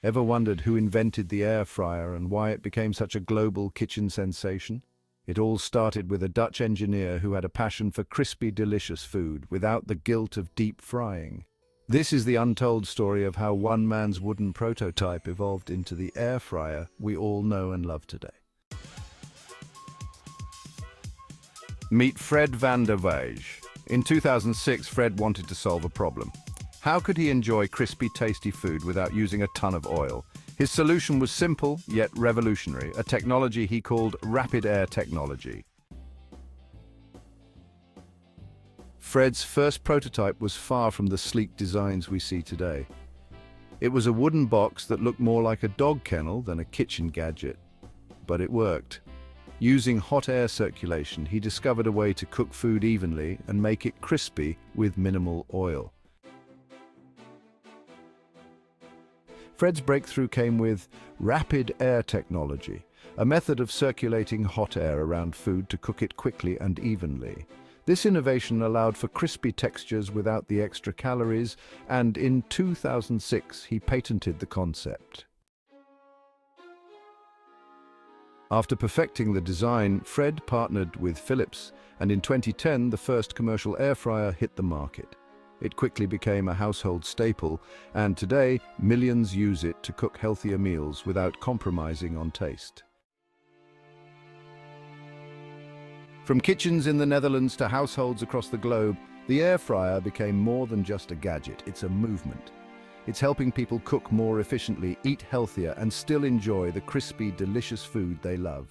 Ever wondered who invented the air fryer and why it became such a global kitchen sensation? It all started with a Dutch engineer who had a passion for crispy, delicious food without the guilt of deep frying. This is the untold story of how one man's wooden prototype evolved into the air fryer we all know and love today. Meet Fred van der Weij. In 2006, Fred wanted to solve a problem. How could he enjoy crispy, tasty food without using a ton of oil? His solution was simple, yet revolutionary, a technology he called rapid air technology. Fred's first prototype was far from the sleek designs we see today. It was a wooden box that looked more like a dog kennel than a kitchen gadget. But it worked. Using hot air circulation, he discovered a way to cook food evenly and make it crispy with minimal oil. Fred's breakthrough came with rapid air technology, a method of circulating hot air around food to cook it quickly and evenly. This innovation allowed for crispy textures without the extra calories, and in 2006 he patented the concept. After perfecting the design, Fred partnered with Philips, and in 2010 the first commercial air fryer hit the market. It quickly became a household staple, and today millions use it to cook healthier meals without compromising on taste. From kitchens in the Netherlands to households across the globe, the air fryer became more than just a gadget, it's a movement. It's helping people cook more efficiently, eat healthier, and still enjoy the crispy, delicious food they love.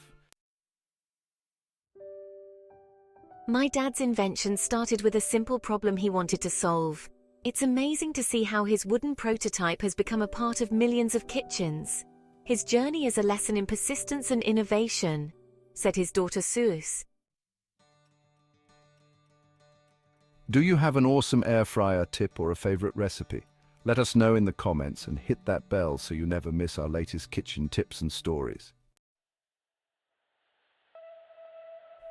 My dad's invention started with a simple problem he wanted to solve. It's amazing to see how his wooden prototype has become a part of millions of kitchens. His journey is a lesson in persistence and innovation, said his daughter Suus. Do you have an awesome air fryer tip or a favorite recipe? Let us know in the comments and hit that bell so you never miss our latest kitchen tips and stories.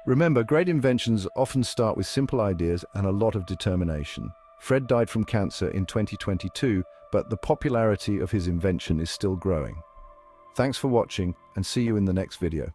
Remember, great inventions often start with simple ideas and a lot of determination. Fred died from cancer in 2022, but the popularity of his invention is still growing. Thanks for watching, and see you in the next video.